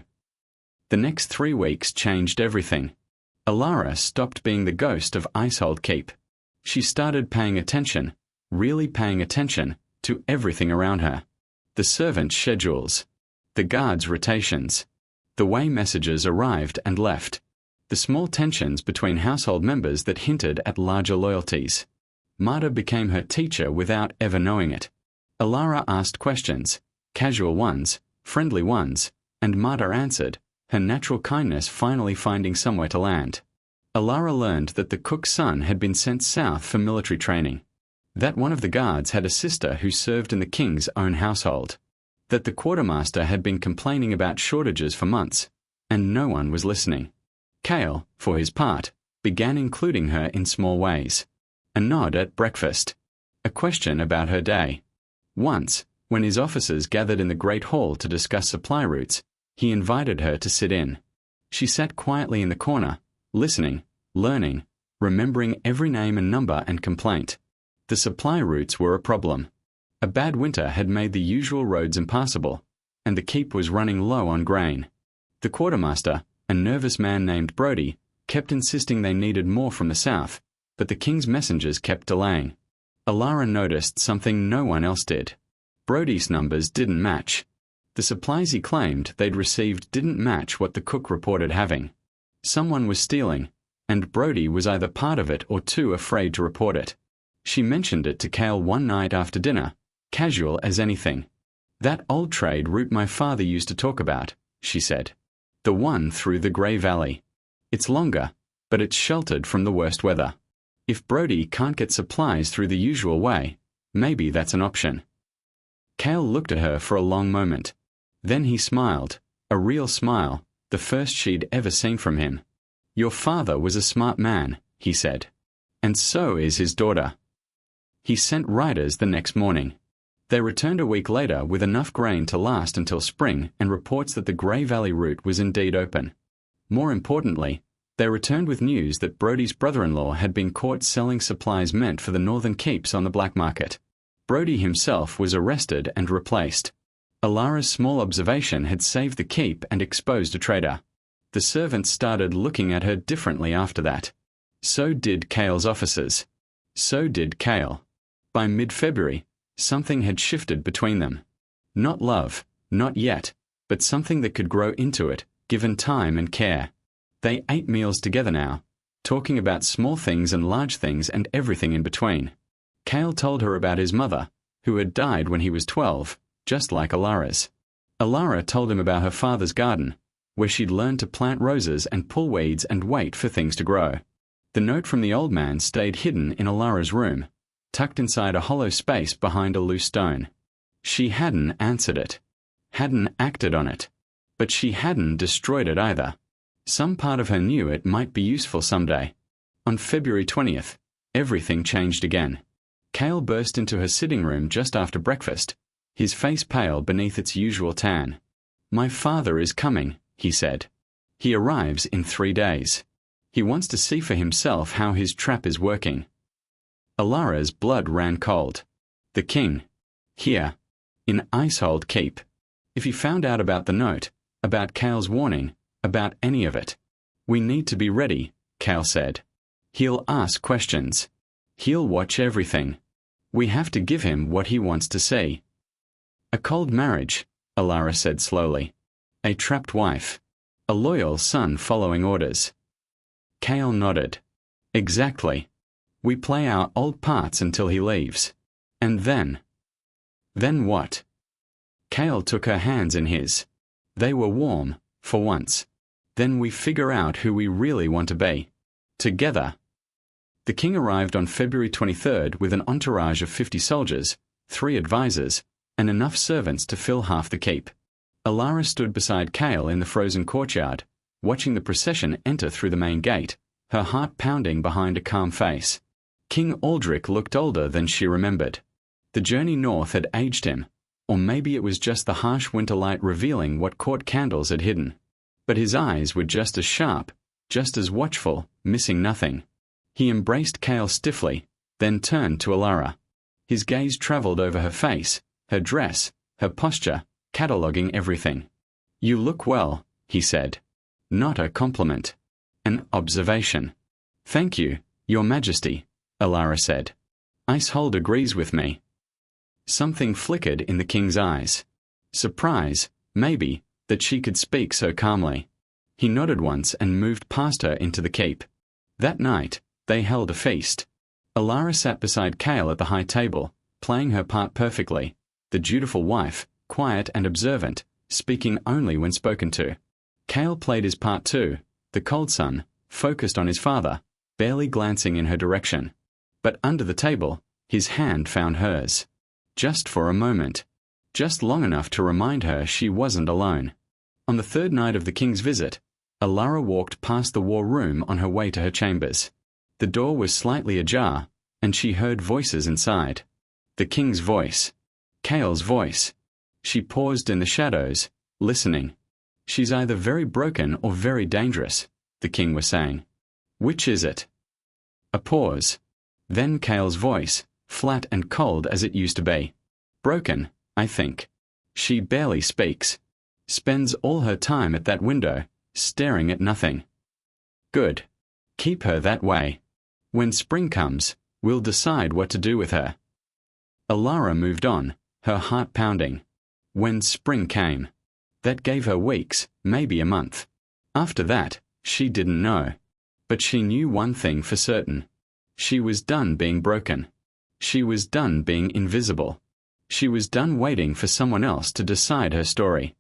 The next 3 weeks changed everything. Elara stopped being the ghost of Icehold Keep. She started paying attention, really paying attention, to everything around her. The servants' schedules. The guards' rotations. The way messages arrived and left. The small tensions between household members that hinted at larger loyalties. Marta became her teacher without ever knowing it. Elara asked questions, casual ones, friendly ones, and Marta answered, her natural kindness finally finding somewhere to land. Elara learned that the cook's son had been sent south for military training. That one of the guards had a sister who served in the king's own household. That the quartermaster had been complaining about shortages for months, and no one was listening. Kael, for his part, began including her in small ways. A nod at breakfast. A question about her day. Once, when his officers gathered in the Great Hall to discuss supply routes, he invited her to sit in. She sat quietly in the corner, listening, learning, remembering every name and number and complaint. The supply routes were a problem. A bad winter had made the usual roads impassable, and the keep was running low on grain. The quartermaster, a nervous man named Brody, kept insisting they needed more from the south, but the king's messengers kept delaying. Elara noticed something no one else did. Brody's numbers didn't match. The supplies he claimed they'd received didn't match what the cook reported having. Someone was stealing, and Brody was either part of it or too afraid to report it. She mentioned it to Kael one night after dinner, casual as anything. "That old trade route my father used to talk about," she said. "The one through the Grey Valley. It's longer, but it's sheltered from the worst weather. If Brody can't get supplies through the usual way, maybe that's an option." Kael looked at her for a long moment. Then he smiled, a real smile, the first she'd ever seen from him. "Your father was a smart man," he said. "And so is his daughter." He sent riders the next morning. They returned a week later with enough grain to last until spring and reports that the Grey Valley route was indeed open. More importantly, they returned with news that Brody's brother-in-law had been caught selling supplies meant for the northern keeps on the black market. Brody himself was arrested and replaced. Elara's small observation had saved the keep and exposed a traitor. The servants started looking at her differently after that. So did Kael's officers. So did Kael. By mid-February, something had shifted between them. Not love, not yet, but something that could grow into it, given time and care. They ate meals together now, talking about small things and large things and everything in between. Kael told her about his mother, who had died when he was 12, just like Elara's. Elara told him about her father's garden, where she'd learned to plant roses and pull weeds and wait for things to grow. The note from the old man stayed hidden in Elara's room, tucked inside a hollow space behind a loose stone. She hadn't answered it, hadn't acted on it, but she hadn't destroyed it either. Some part of her knew it might be useful someday. On February 20th, everything changed again. Kael burst into her sitting room just after breakfast, his face pale beneath its usual tan. "My father is coming," he said. "He arrives in 3 days. He wants to see for himself how his trap is working." Elara's blood ran cold. The king. Here. In Icehold Keep. If he found out about the note, about Kael's warning, about any of it. "We need to be ready," Kael said. "He'll ask questions. He'll watch everything. We have to give him what he wants to see." "A cold marriage," Elara said slowly. "A trapped wife. A loyal son following orders. Kael nodded. Exactly. We play our old parts until he leaves. And then? Then what? Kael took her hands in his. They were warm, for once. Then we figure out who we really want to be. Together. The king arrived on February 23rd with an entourage of 50 soldiers, 3 advisors, and enough servants to fill half the keep. Elara stood beside Kael in the frozen courtyard, watching the procession enter through the main gate, her heart pounding behind a calm face. King Aldrich looked older than she remembered. The journey north had aged him, or maybe it was just the harsh winter light revealing what court candles had hidden. But his eyes were just as sharp, just as watchful, missing nothing. He embraced Kael stiffly, then turned to Elara. His gaze traveled over her face, her dress, her posture, cataloguing everything. You look well, he said. Not a compliment. An observation. Thank you, Your Majesty, Elara said. Icehold agrees with me. Something flickered in the king's eyes. Surprise, maybe, that she could speak so calmly. He nodded once and moved past her into the keep. That night, they held a feast. Elara sat beside Kael at the high table, playing her part perfectly, the dutiful wife, quiet and observant, speaking only when spoken to. Kael played his part too, the cold son, focused on his father, barely glancing in her direction. But under the table, his hand found hers. Just for a moment. Just long enough to remind her she wasn't alone. On the third night of the king's visit, Elara walked past the war room on her way to her chambers. The door was slightly ajar, and she heard voices inside. The king's voice. Kael's voice. She paused in the shadows, listening. She's either very broken or very dangerous, the king was saying. Which is it? A pause. Then Kael's voice, flat and cold as it used to be. Broken, I think. She barely speaks. Spends all her time at that window, staring at nothing. Good. Keep her that way. When spring comes, we'll decide what to do with her. Elara moved on, her heart pounding. When spring came. That gave her weeks, maybe a month. After that, she didn't know. But she knew one thing for certain. She was done being broken. She was done being invisible. She was done waiting for someone else to decide her story.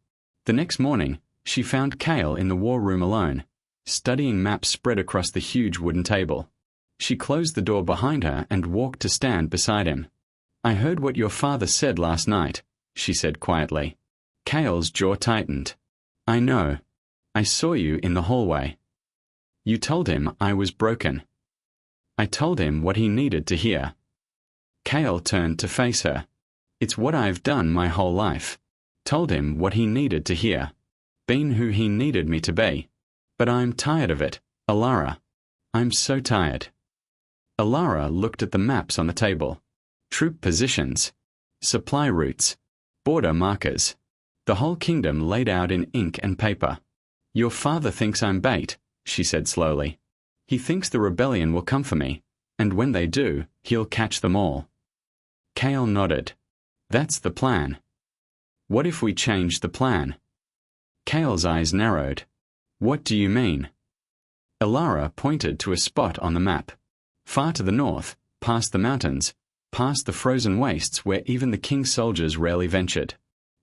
The next morning, she found Kael in the war room alone, studying maps spread across the huge wooden table. She closed the door behind her and walked to stand beside him. I heard what your father said last night, she said quietly. Kael's jaw tightened. I know. I saw you in the hallway. You told him I was broken. I told him what he needed to hear. Kael turned to face her. It's what I've done my whole life. Told him what he needed to hear. Been who he needed me to be. But I'm tired of it, Elara. I'm so tired. Elara looked at the maps on the table. Troop positions. Supply routes. Border markers. The whole kingdom laid out in ink and paper. Your father thinks I'm bait, she said slowly. He thinks the rebellion will come for me, and when they do, he'll catch them all. Kael nodded. That's the plan. What if we change the plan? Kael's eyes narrowed. What do you mean? Elara pointed to a spot on the map. Far to the north, past the mountains, past the frozen wastes where even the king's soldiers rarely ventured.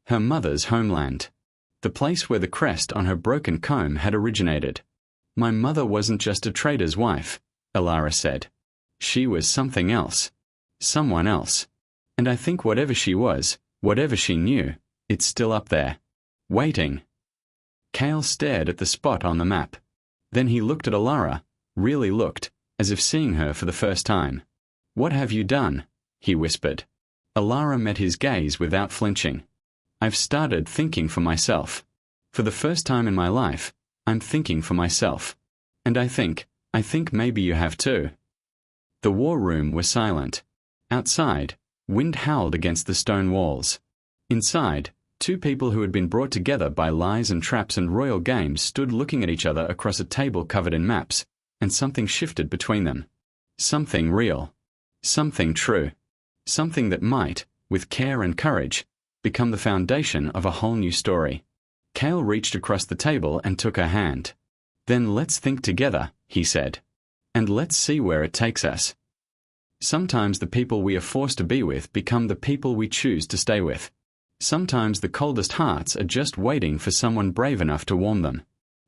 Her mother's homeland. The place where the crest on her broken comb had originated. My mother wasn't just a trader's wife, Elara said. She was something else. Someone else. And I think whatever she was, whatever she knew, it's still up there. Waiting. Kael stared at the spot on the map. Then he looked at Elara, really looked, as if seeing her for the first time. What have you done? He whispered. Elara met his gaze without flinching. I've started thinking for myself. For the first time in my life, I'm thinking for myself. And I think maybe you have too. The war room was silent. Outside, wind howled against the stone walls. Inside, 2 people who had been brought together by lies and traps and royal games stood looking at each other across a table covered in maps, and something shifted between them. Something real. Something true. Something that might, with care and courage, become the foundation of a whole new story. Kael reached across the table and took her hand. "Then let's think together," he said. "And let's see where it takes us. Sometimes the people we are forced to be with become the people we choose to stay with. Sometimes the coldest hearts are just waiting for someone brave enough to warm them.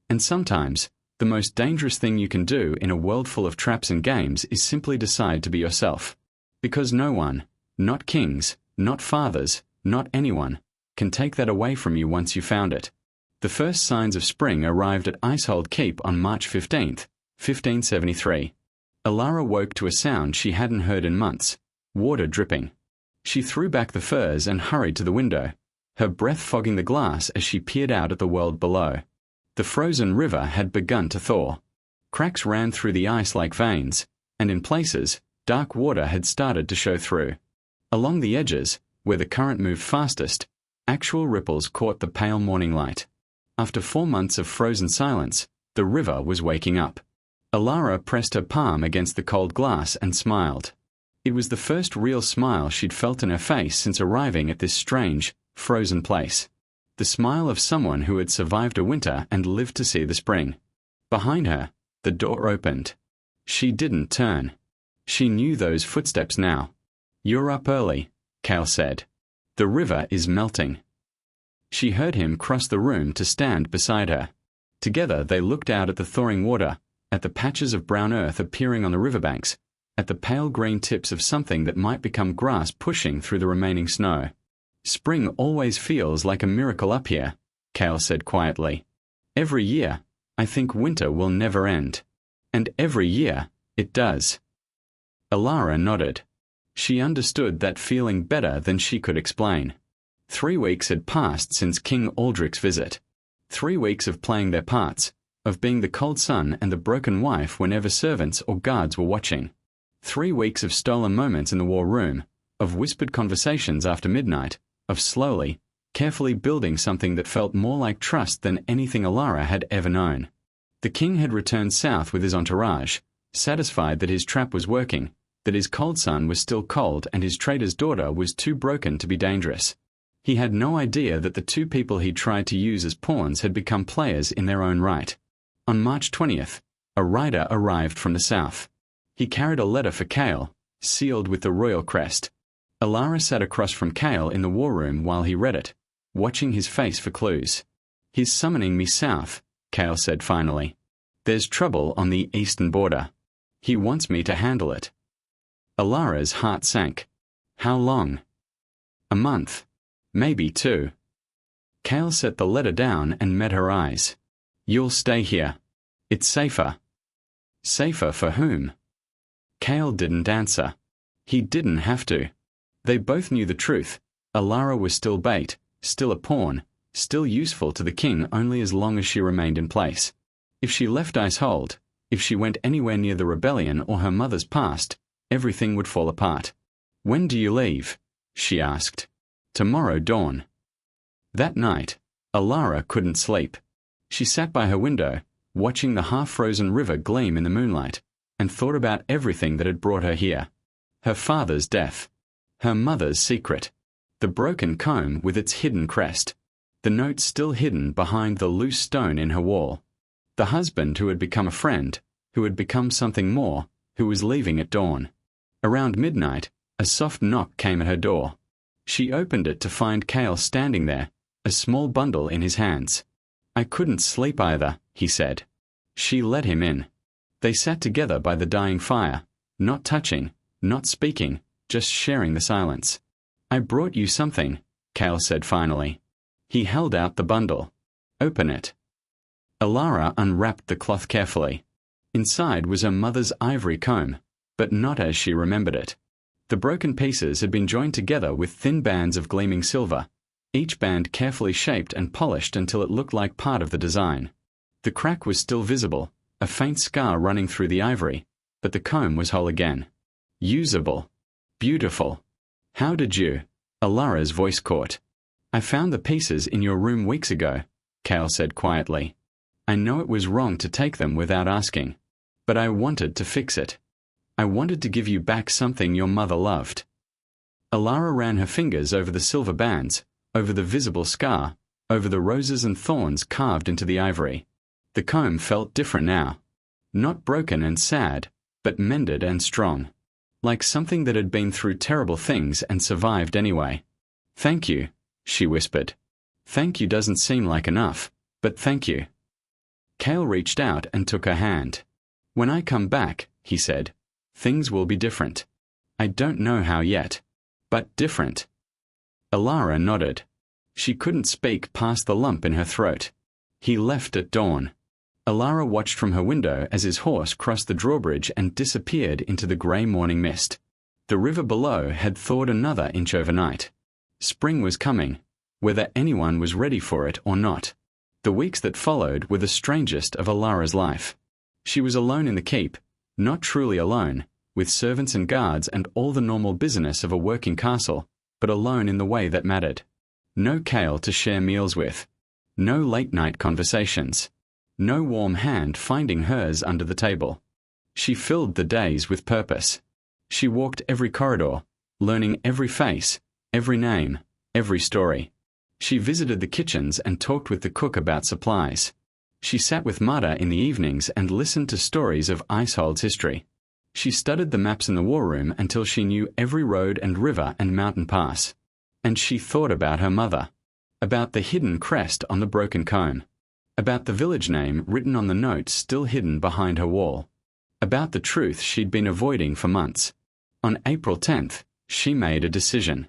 And sometimes, the most dangerous thing you can do in a world full of traps and games is simply decide to be yourself. Because no one, not kings, not fathers, not anyone, can take that away from you once you found it." The first signs of spring arrived at Icehold Keep on March 15th, 1573. Elara woke to a sound she hadn't heard in months, water dripping. She threw back the furs and hurried to the window, her breath fogging the glass as she peered out at the world below. The frozen river had begun to thaw. Cracks ran through the ice like veins, and in places, dark water had started to show through. Along the edges, where the current moved fastest, actual ripples caught the pale morning light. After 4 months of frozen silence, the river was waking up. Elara pressed her palm against the cold glass and smiled. It was the first real smile she'd felt in her face since arriving at this strange, frozen place. The smile of someone who had survived a winter and lived to see the spring. Behind her, the door opened. She didn't turn. She knew those footsteps now. "You're up early," Kael said. "The river is melting." She heard him cross the room to stand beside her. Together they looked out at the thawing water, at the patches of brown earth appearing on the riverbanks, at the pale green tips of something that might become grass pushing through the remaining snow. "Spring always feels like a miracle up here," Kael said quietly. "Every year, I think winter will never end. And every year, it does." Elara nodded. She understood that feeling better than she could explain. 3 weeks had passed since King Aldrich's visit. 3 weeks of playing their parts, of being the cold son and the broken wife whenever servants or guards were watching. 3 weeks of stolen moments in the war room, of whispered conversations after midnight, of slowly, carefully building something that felt more like trust than anything Elara had ever known. The king had returned south with his entourage, satisfied that his trap was working, that his cold son was still cold and his traitor's daughter was too broken to be dangerous. He had no idea that the 2 people he'd tried to use as pawns had become players in their own right. On March 20th, a rider arrived from the south. He carried a letter for Kael, sealed with the royal crest. Elara sat across from Kael in the war room while he read it, watching his face for clues. "He's summoning me south," Kael said finally. "There's trouble on the eastern border. He wants me to handle it." Alara's heart sank. How long? A month. Maybe 2. Kael set the letter down and met her eyes. "You'll stay here. It's safer." Safer for whom? Kael didn't answer. He didn't have to. They both knew the truth. Elara was still bait, still a pawn, still useful to the king only as long as she remained in place. If she left Icehold, if she went anywhere near the rebellion or her mother's past, everything would fall apart. "When do you leave?" she asked. "Tomorrow dawn." That night, Elara couldn't sleep. She sat by her window, watching the half-frozen river gleam in the moonlight, and thought about everything that had brought her here. Her father's death. Her mother's secret. The broken comb with its hidden crest. The note still hidden behind the loose stone in her wall. The husband who had become a friend, who had become something more, who was leaving at dawn. Around midnight, a soft knock came at her door. She opened it to find Kael standing there, a small bundle in his hands. "I couldn't sleep either," he said. She let him in. They sat together by the dying fire, not touching, not speaking, just sharing the silence. "I brought you something," Kael said finally. He held out the bundle. "Open it." Elara unwrapped the cloth carefully. Inside was her mother's ivory comb, but not as she remembered it. The broken pieces had been joined together with thin bands of gleaming silver, each band carefully shaped and polished until it looked like part of the design. The crack was still visible, a faint scar running through the ivory, but the comb was whole again. Usable. Beautiful. "How did you?" Elara's voice caught. "I found the pieces in your room weeks ago," Kael said quietly. "I know it was wrong to take them without asking, but I wanted to fix it. I wanted to give you back something your mother loved." Elara ran her fingers over the silver bands, over the visible scar, over the roses and thorns carved into the ivory. The comb felt different now. Not broken and sad, but mended and strong. Like something that had been through terrible things and survived anyway. "Thank you," she whispered. "Thank you doesn't seem like enough, but thank you." Kael reached out and took her hand. "When I come back," he said, "things will be different. I don't know how yet, but different." Elara nodded. She couldn't speak past the lump in her throat. He left at dawn. Elara watched from her window as his horse crossed the drawbridge and disappeared into the grey morning mist. The river below had thawed another inch overnight. Spring was coming, whether anyone was ready for it or not. The weeks that followed were the strangest of Elara's life. She was alone in the keep, not truly alone, with servants and guards and all the normal business of a working castle, but alone in the way that mattered. No Kael to share meals with. No late-night conversations. No warm hand finding hers under the table. She filled the days with purpose. She walked every corridor, learning every face, every name, every story. She visited the kitchens and talked with the cook about supplies. She sat with Mada in the evenings and listened to stories of Icehold's history. She studied the maps in the war room until she knew every road and river and mountain pass. And she thought about her mother. About the hidden crest on the broken comb. About the village name written on the note still hidden behind her wall. About the truth she'd been avoiding for months. On April 10th, she made a decision.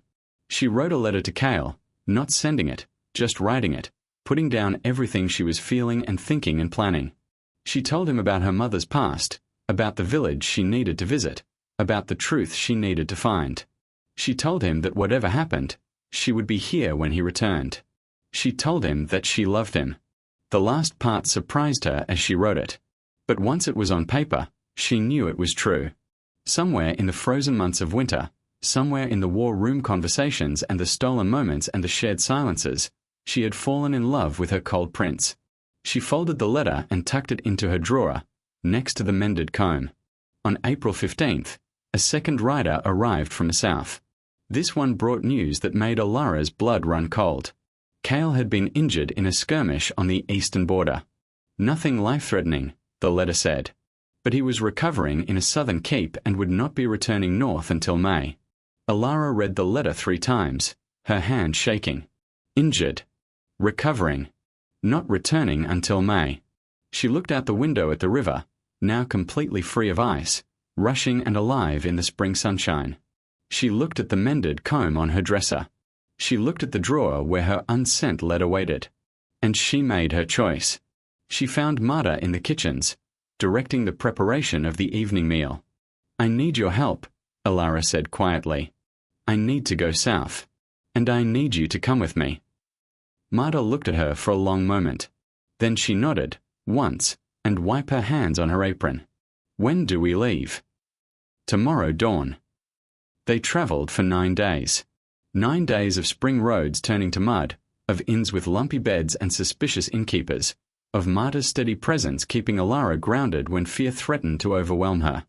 She wrote a letter to Kael, not sending it, just writing it, putting down everything she was feeling and thinking and planning. She told him about her mother's past, about the village she needed to visit, about the truth she needed to find. She told him that whatever happened, she would be here when he returned. She told him that she loved him. The last part surprised her as she wrote it. But once it was on paper, she knew it was true. Somewhere in the frozen months of winter, somewhere in the war room conversations and the stolen moments and the shared silences, she had fallen in love with her cold prince. She folded the letter and tucked it into her drawer, next to the mended comb. On April 15th, a second rider arrived from the south. This one brought news that made Elara's blood run cold. Kael had been injured in a skirmish on the eastern border. Nothing life-threatening, the letter said. But he was recovering in a southern keep and would not be returning north until May. Elara read the letter 3 times, her hand shaking. Injured. Recovering. Not returning until May. She looked out the window at the river, now completely free of ice, rushing and alive in the spring sunshine. She looked at the mended comb on her dresser. She looked at the drawer where her unsent letter waited. And she made her choice. She found Mada in the kitchens, directing the preparation of the evening meal. "I need your help," Elara said quietly. "I need to go south. And I need you to come with me." Mada looked at her for a long moment. Then she nodded, once, and wiped her hands on her apron. "When do we leave?" "Tomorrow dawn." They travelled for 9 days. 9 days of spring roads turning to mud, of inns with lumpy beds and suspicious innkeepers, of Mada's steady presence keeping Elara grounded when fear threatened to overwhelm her.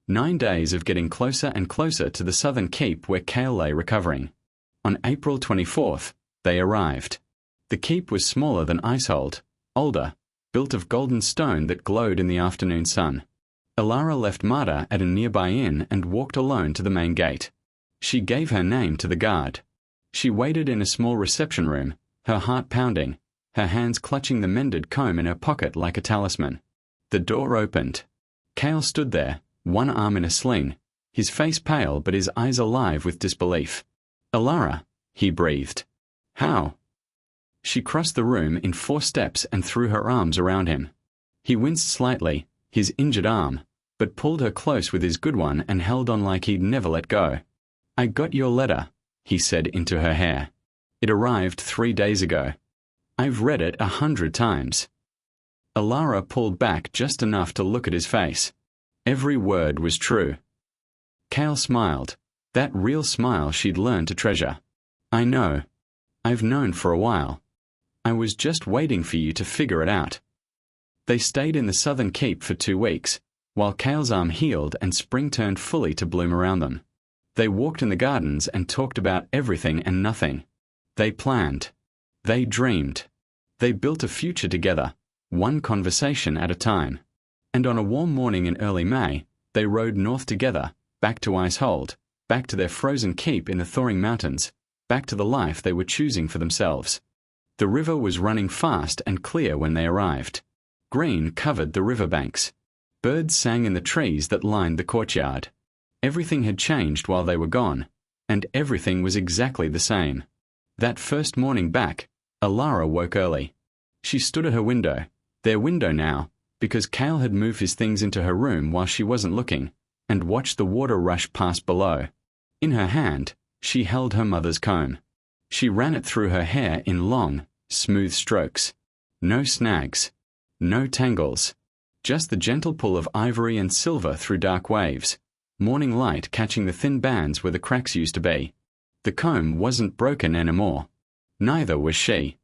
9 days of getting closer and closer to the southern keep where Kael lay recovering. On April 24th, they arrived. The keep was smaller than Icehold, older, built of golden stone that glowed in the afternoon sun. Elara left Mada at a nearby inn and walked alone to the main gate. She gave her name to the guard. She waited in a small reception room, her heart pounding, her hands clutching the mended comb in her pocket like a talisman. The door opened. Kael stood there, one arm in a sling, his face pale but his eyes alive with disbelief. "Elara," he breathed. "How?" She crossed the room in 4 steps and threw her arms around him. He winced slightly, his injured arm, but pulled her close with his good one and held on like he'd never let go. "I got your letter," he said into her hair. "It arrived 3 days ago. I've read it 100 times." Elara pulled back just enough to look at his face. Every word was true. Kael smiled, that real smile she'd learned to treasure. "I know. I've known for a while. I was just waiting for you to figure it out." They stayed in the southern keep for 2 weeks, while Kael's arm healed and spring turned fully to bloom around them. They walked in the gardens and talked about everything and nothing. They planned. They dreamed. They built a future together, one conversation at a time. And on a warm morning in early May, they rode north together, back to Icehold, back to their frozen keep in the thawing mountains, back to the life they were choosing for themselves. The river was running fast and clear when they arrived. Green covered the riverbanks. Birds sang in the trees that lined the courtyard. Everything had changed while they were gone, and everything was exactly the same. That first morning back, Elara woke early. She stood at her window, their window now, because Kael had moved his things into her room while she wasn't looking, and watched the water rush past below. In her hand, she held her mother's comb. She ran it through her hair in long, smooth strokes. No snags. No tangles. Just the gentle pull of ivory and silver through dark waves, morning light catching the thin bands where the cracks used to be. The comb wasn't broken anymore. Neither was she.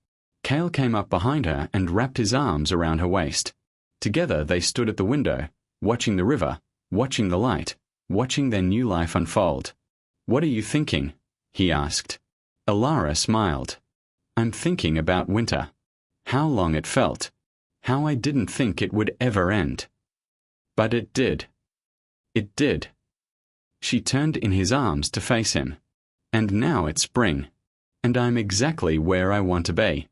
Kael came up behind her and wrapped his arms around her waist. Together they stood at the window, watching the river, watching the light, watching their new life unfold. "What are you thinking?" he asked. Elara smiled. "I'm thinking about winter. How long it felt. How I didn't think it would ever end. But it did. It did." She turned in his arms to face him. "And now it's spring. And I'm exactly where I want to be."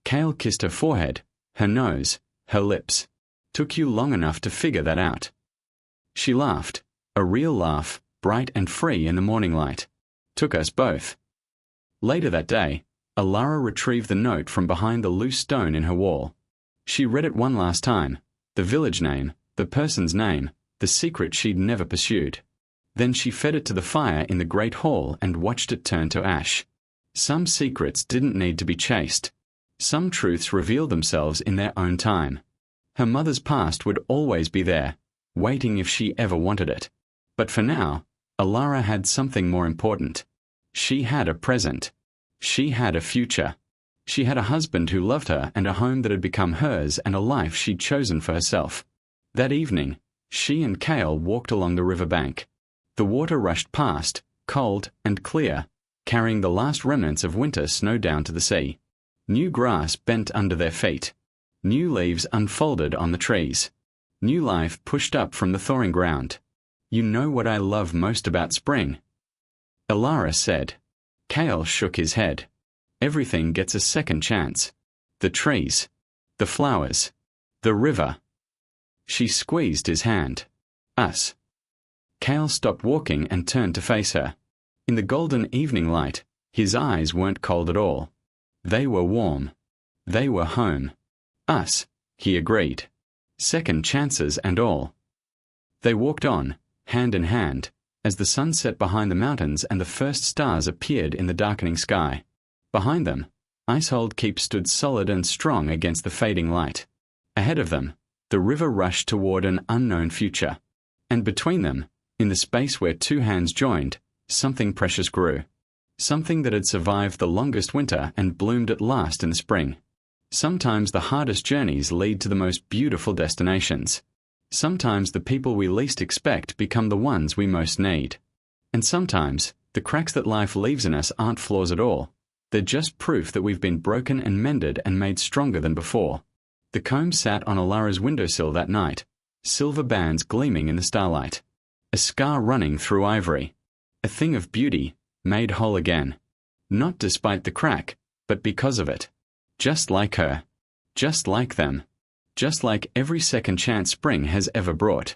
Kael kissed her forehead, her nose, her lips. "Took you long enough to figure that out." She laughed, a real laugh, bright and free in the morning light. "Took us both." Later that day, Elara retrieved the note from behind the loose stone in her wall. She read it one last time, the village name, the person's name, the secret she'd never pursued. Then she fed it to the fire in the great hall and watched it turn to ash. Some secrets didn't need to be chased. Some truths revealed themselves in their own time. Her mother's past would always be there, waiting if she ever wanted it. But for now, Elara had something more important. She had a present. She had a future. She had a husband who loved her and a home that had become hers and a life she'd chosen for herself. That evening, she and Kael walked along the river bank. The water rushed past, cold and clear, carrying the last remnants of winter snow down to the sea. New grass bent under their feet. New leaves unfolded on the trees. New life pushed up from the thawing ground. "You know what I love most about spring?" Elara said. Kael shook his head. "Everything gets a second chance. The trees. The flowers. The river." She squeezed his hand. "Us." Kael stopped walking and turned to face her. In the golden evening light, his eyes weren't cold at all. They were warm. They were home. "Us," he agreed. "Second chances and all." They walked on, hand in hand, as the sun set behind the mountains and the first stars appeared in the darkening sky. Behind them, Icehold Keep stood solid and strong against the fading light. Ahead of them, the river rushed toward an unknown future. And between them, in the space where two hands joined, something precious grew. Something that had survived the longest winter and bloomed at last in the spring. Sometimes the hardest journeys lead to the most beautiful destinations. Sometimes the people we least expect become the ones we most need. And sometimes, the cracks that life leaves in us aren't flaws at all. They're just proof that we've been broken and mended and made stronger than before. The comb sat on Elara's windowsill that night, silver bands gleaming in the starlight. A scar running through ivory. A thing of beauty, made whole again. Not despite the crack, but because of it. Just like her. Just like them. Just like every second chance spring has ever brought.